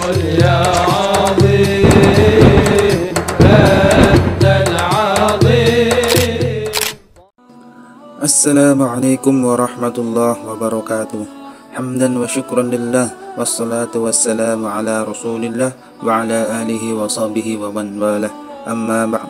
يا عظيم أنت العظيم. السلام عليكم ورحمة الله وبركاته. حمدا وشكرا لله والصلاة والسلام على رسول الله وعلى آله وصحبه ومن والاه. أما بعد,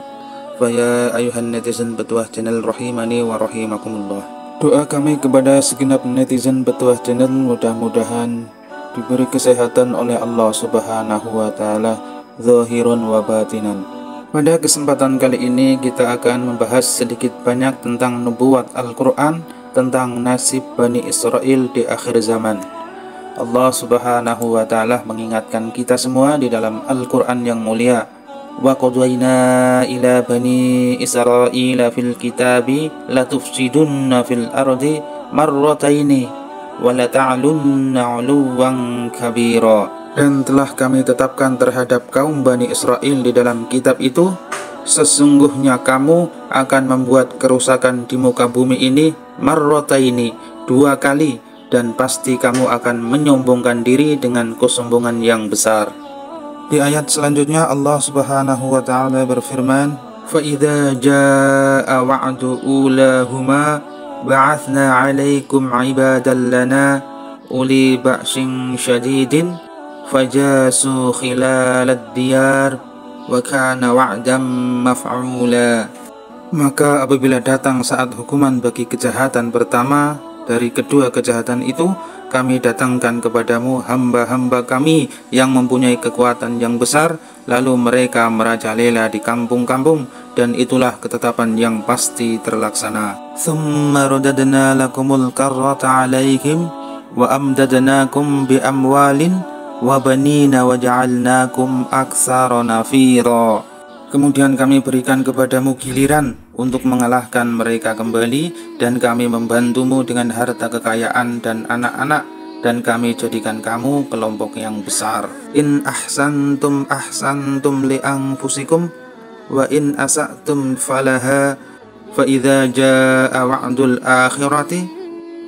faya ayuhan netizen Petuah Channel rahimani wa rahimakumullah. Doa kami kepada segenap netizen Petuah Channel, mudah-mudahan diberi kesehatan oleh Allah Subhanahu wa Ta'ala, zahiran wa batinan. Pada kesempatan kali ini kita akan membahas sedikit banyak tentang nubuat Al-Quran, tentang nasib Bani Israel di akhir zaman. Allah Subhanahu wa Ta'ala mengingatkan kita semua di dalam Al-Quran yang mulia, wa qadayna ila bani Israila fil kitabi latufsidunna fil ardi marrataini wa lata'lunna 'uluwan kabira. Dan telah kami tetapkan terhadap kaum Bani Israel di dalam kitab itu, sesungguhnya kamu akan membuat kerusakan di muka bumi ini marrataini, 2 kali, dan pasti kamu akan menyombongkan diri dengan kesombongan yang besar. Di ayat selanjutnya Allah Subhanahu wa Ta'ala berfirman, fa idza jaa wa'du ulahuma ba'athna 'alaikum 'ibadan lana uli ba'sin syadidin fajasu khilalad diyar wa kana wa'dan maf'ula. Maka apabila datang saat hukuman bagi kejahatan pertama dari kedua kejahatan itu, kami datangkan kepadamu hamba-hamba kami yang mempunyai kekuatan yang besar, lalu mereka merajalela di kampung-kampung, dan itulah ketetapan yang pasti terlaksana. Thumma radadna lakumul karrata alaihim wa amdadnakum bi amwalin wa banina wa ja'alnakum aktsara nafira. Kemudian kami berikan kepadamu giliran untuk mengalahkan mereka kembali, dan kami membantumu dengan harta kekayaan dan anak-anak, dan kami jadikan kamu kelompok yang besar. In ahsantum ahsantum li anfusikum wa in asa'tum falaha fa idza jaa wa'dul akhirati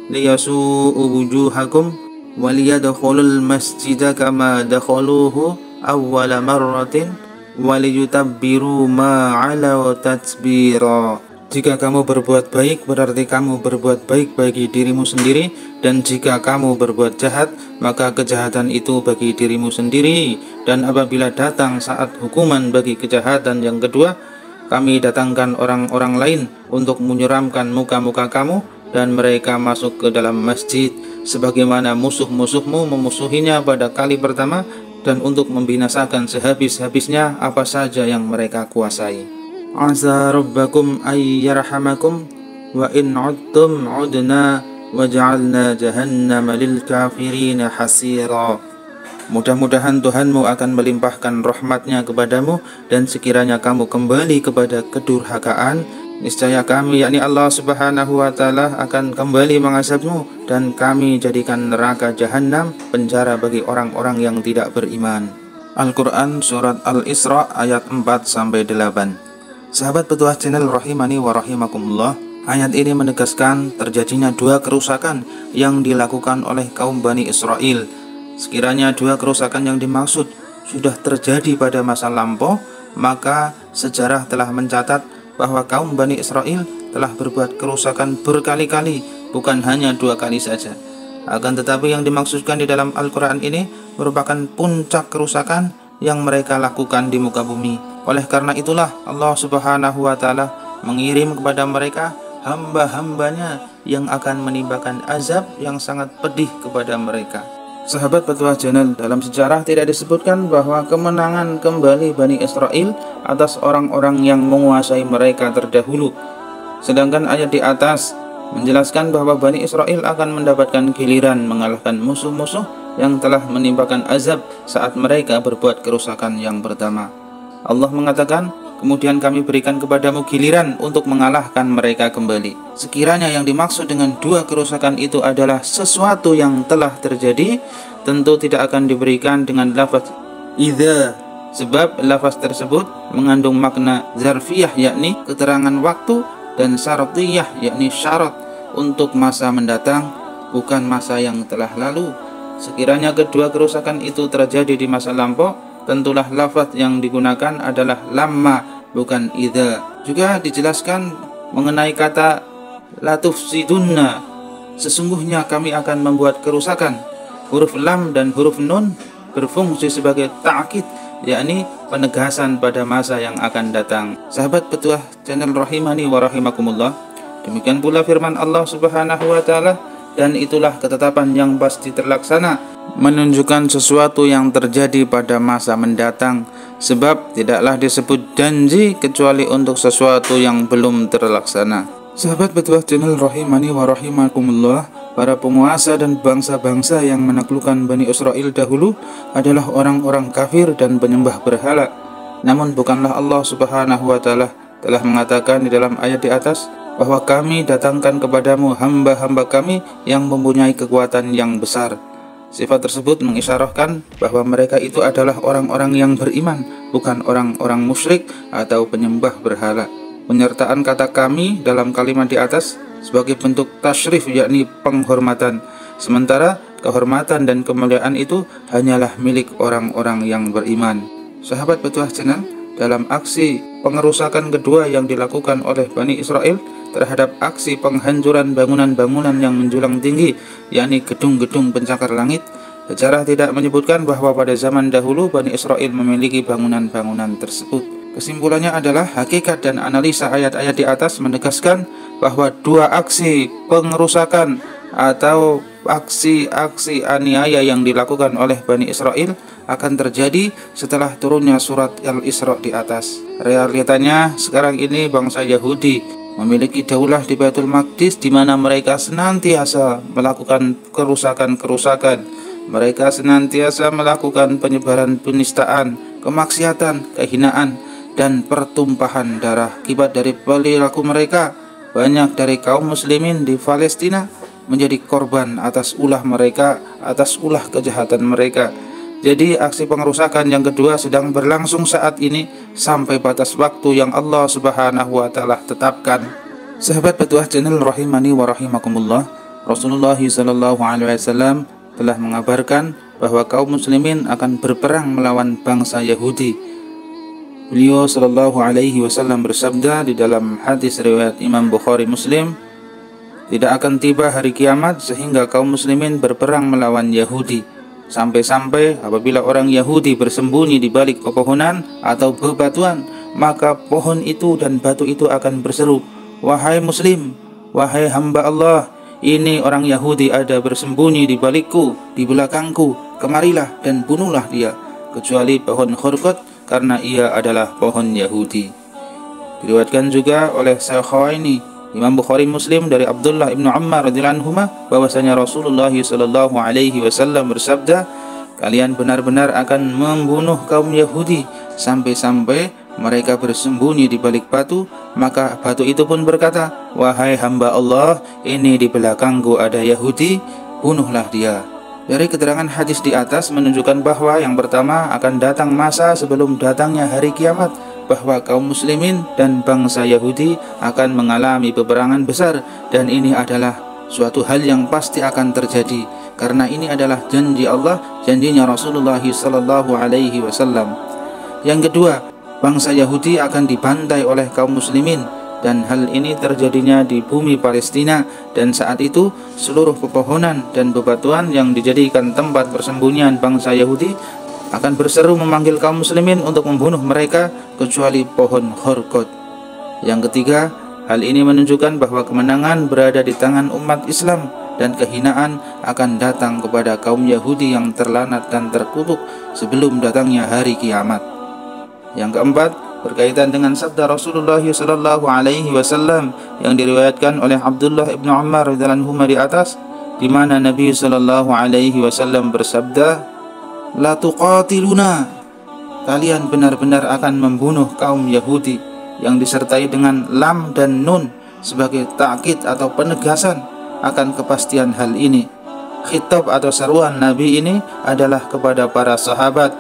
liyasu'u wujuhakum wa liyadkhulul masjida kama dakhaluhu awwala marratin waliyutabbiru ma'ala tatsbira. Jika kamu berbuat baik, berarti kamu berbuat baik bagi dirimu sendiri, dan jika kamu berbuat jahat, maka kejahatan itu bagi dirimu sendiri. Dan apabila datang saat hukuman bagi kejahatan yang kedua, kami datangkan orang-orang lain untuk menyeramkan muka-muka kamu, dan mereka masuk ke dalam masjid sebagaimana musuh-musuhmu memusuhinya pada kali pertama, dan untuk membinasakan sehabis-habisnya apa saja yang mereka kuasai. Asa rabbakum ay yarhamakum wa in 'udtum 'udna wa ja'alna jahannama lil kafirina hasira. Mudah-mudahan Tuhanmu akan melimpahkan rahmatnya kepadamu, dan sekiranya kamu kembali kepada kedurhakaan, niscaya kami, yakni Allah Subhanahu wa Ta'ala, akan kembali mengazabmu, dan kami jadikan neraka jahanam penjara bagi orang-orang yang tidak beriman. Al-Quran Surat Al-Isra ayat 4-8. Sahabat Petuah Channel rahimani wa rahimakumullah, ayat ini menegaskan terjadinya 2 kerusakan yang dilakukan oleh kaum Bani Israel. Sekiranya 2 kerusakan yang dimaksud sudah terjadi pada masa lampau, maka sejarah telah mencatat bahwa kaum Bani Israel telah berbuat kerusakan berkali-kali, bukan hanya 2 kali saja. Akan tetapi yang dimaksudkan di dalam Al-Quran ini merupakan puncak kerusakan yang mereka lakukan di muka bumi. Oleh karena itulah Allah Subhanahu wa Ta'ala mengirim kepada mereka hamba-hambanya yang akan menimpakan azab yang sangat pedih kepada mereka. Sahabat Petuah Channel, dalam sejarah tidak disebutkan bahwa kemenangan kembali Bani Israel atas orang-orang yang menguasai mereka terdahulu. Sedangkan ayat di atas menjelaskan bahwa Bani Israel akan mendapatkan giliran mengalahkan musuh-musuh yang telah menimpakan azab saat mereka berbuat kerusakan yang pertama. Allah mengatakan, kemudian kami berikan kepadamu giliran untuk mengalahkan mereka kembali. Sekiranya yang dimaksud dengan 2 kerusakan itu adalah sesuatu yang telah terjadi, tentu tidak akan diberikan dengan lafaz idza, sebab lafaz tersebut mengandung makna zarfiyah, yakni keterangan waktu, dan syartiyah, yakni syarat untuk masa mendatang, bukan masa yang telah lalu. Sekiranya kedua kerusakan itu terjadi di masa lampau, tentulah lafaz yang digunakan adalah lamma, bukan idza. Juga dijelaskan mengenai kata la tufsidunna, sesungguhnya kami akan membuat kerusakan. Huruf lam dan huruf nun berfungsi sebagai ta'kid, yakni penegasan pada masa yang akan datang. Sahabat petuah channel rahimani wa rahimakumullah, demikian pula firman Allah Subhanahu wa taala, dan itulah ketetapan yang pasti terlaksana, menunjukkan sesuatu yang terjadi pada masa mendatang, sebab tidaklah disebut janji kecuali untuk sesuatu yang belum terlaksana. Sahabat petuah channel rahimani wa rahimakumullah, para penguasa dan bangsa-bangsa yang menaklukkan Bani Israel dahulu adalah orang-orang kafir dan penyembah berhala. Namun bukanlah Allah Subhanahu wa taala telah mengatakan di dalam ayat di atas bahwa kami datangkan kepadamu hamba-hamba kami yang mempunyai kekuatan yang besar. Sifat tersebut mengisyarahkan bahwa mereka itu adalah orang-orang yang beriman, bukan orang-orang musyrik atau penyembah berhala. Penyertaan kata kami dalam kalimat di atas sebagai bentuk tasyrif, yakni penghormatan. Sementara kehormatan dan kemuliaan itu hanyalah milik orang-orang yang beriman. Sahabat petuah channel, dalam aksi pengerusakan kedua yang dilakukan oleh Bani Israel terhadap aksi penghancuran bangunan-bangunan yang menjulang tinggi, yakni gedung-gedung pencakar langit, sejarah tidak menyebutkan bahwa pada zaman dahulu Bani Israel memiliki bangunan-bangunan tersebut. Kesimpulannya adalah hakikat dan analisa ayat-ayat di atas menegaskan bahwa dua aksi pengerusakan atau aksi-aksi aniaya yang dilakukan oleh Bani Israel akan terjadi setelah turunnya surat Al-Isra di atas. Realitanya sekarang ini bangsa Yahudi memiliki daulah di Baitul Maqdis, di mana mereka senantiasa melakukan kerusakan-kerusakan. Mereka senantiasa melakukan penyebaran penistaan, kemaksiatan, kehinaan, dan pertumpahan darah. Akibat dari perilaku mereka, banyak dari kaum muslimin di Palestina menjadi korban atas ulah mereka, atas ulah kejahatan mereka. Jadi aksi pengerusakan yang kedua sedang berlangsung saat ini sampai batas waktu yang Allah Subhanahu wa taala tetapkan. Sahabat petuah channel rahimani wa rahimakumullah, Rasulullah sallallahu alaihi wasallam telah mengabarkan bahwa kaum muslimin akan berperang melawan bangsa Yahudi. Beliau sallallahu alaihi wasallam bersabda di dalam hadis riwayat Imam Bukhari Muslim, tidak akan tiba hari kiamat sehingga kaum muslimin berperang melawan Yahudi, sampai-sampai apabila orang Yahudi bersembunyi di balik pepohonan atau bebatuan, maka pohon itu dan batu itu akan berseru, wahai muslim, wahai hamba Allah, ini orang Yahudi ada bersembunyi di balikku, di belakangku, kemarilah dan bunuhlah dia, kecuali pohon khurqat, karena ia adalah pohon Yahudi. Diriwayatkan juga oleh Shaykhaini Imam Bukhari Muslim dari Abdullah ibnu Ammar radhiyallahu anhuma bahwasanya Rasulullah sallallahu alaihi wasallam bersabda, kalian benar-benar akan membunuh kaum Yahudi sampai-sampai mereka bersembunyi di balik batu, maka batu itu pun berkata, wahai hamba Allah, ini di belakangku ada Yahudi, bunuhlah dia. Dari keterangan hadis di atas menunjukkan bahwa yang pertama akan datang masa sebelum datangnya hari kiamat, bahwa kaum muslimin dan bangsa Yahudi akan mengalami peperangan besar, dan ini adalah suatu hal yang pasti akan terjadi karena ini adalah janji Allah, janjinya Rasulullah sallallahu alaihi wasallam. Yang kedua, bangsa Yahudi akan dibantai oleh kaum muslimin, dan hal ini terjadinya di bumi Palestina, dan saat itu seluruh pepohonan dan bebatuan yang dijadikan tempat persembunyian bangsa Yahudi akan berseru memanggil kaum muslimin untuk membunuh mereka, kecuali pohon khurqat. Yang ketiga, hal ini menunjukkan bahwa kemenangan berada di tangan umat Islam dan kehinaan akan datang kepada kaum Yahudi yang terlanat dan terkutuk sebelum datangnya hari kiamat. Yang keempat, berkaitan dengan sabda Rasulullah sallallahu alaihi wasallam yang diriwayatkan oleh Abdullah ibnu Ammar radhiyallahu anhu di atas, di mana Nabi sallallahu alaihi wasallam bersabda, la tuqatiluna, kalian benar-benar akan membunuh kaum Yahudi, yang disertai dengan lam dan nun sebagai ta'kid atau penegasan akan kepastian hal ini. Khitab atau seruan Nabi ini adalah kepada para sahabat.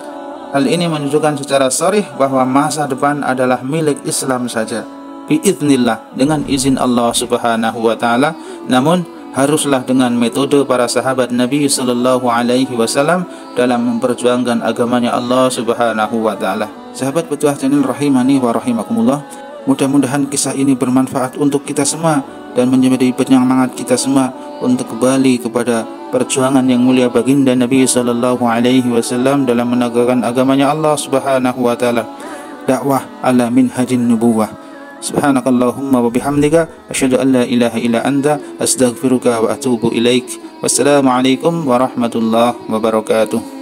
Hal ini menunjukkan secara sharih bahwa masa depan adalah milik Islam saja, biiznillah, dengan izin Allah Subhanahu wa taala. Namun haruslah dengan metode para sahabat Nabi sallallahu alaihi wasallam dalam memperjuangkan agamanya Allah Subhanahu wa taala. Sahabat petuah channel rahimani wa rahimakumullah, mudah-mudahan kisah ini bermanfaat untuk kita semua dan menjadi penyemangat kita semua untuk kembali kepada perjuangan yang mulia baginda Nabi sallallahu alaihi wasallam dalam menegakkan agamanya Allah Subhanahu wa taala. Dakwah ala minhajin nubuwah. Subhanakallahumma wa bihamdika asyhadu an la ilaha illa anta astaghfiruka wa atubu ilaik. Wassalamualaikum warahmatullahi wabarakatuh.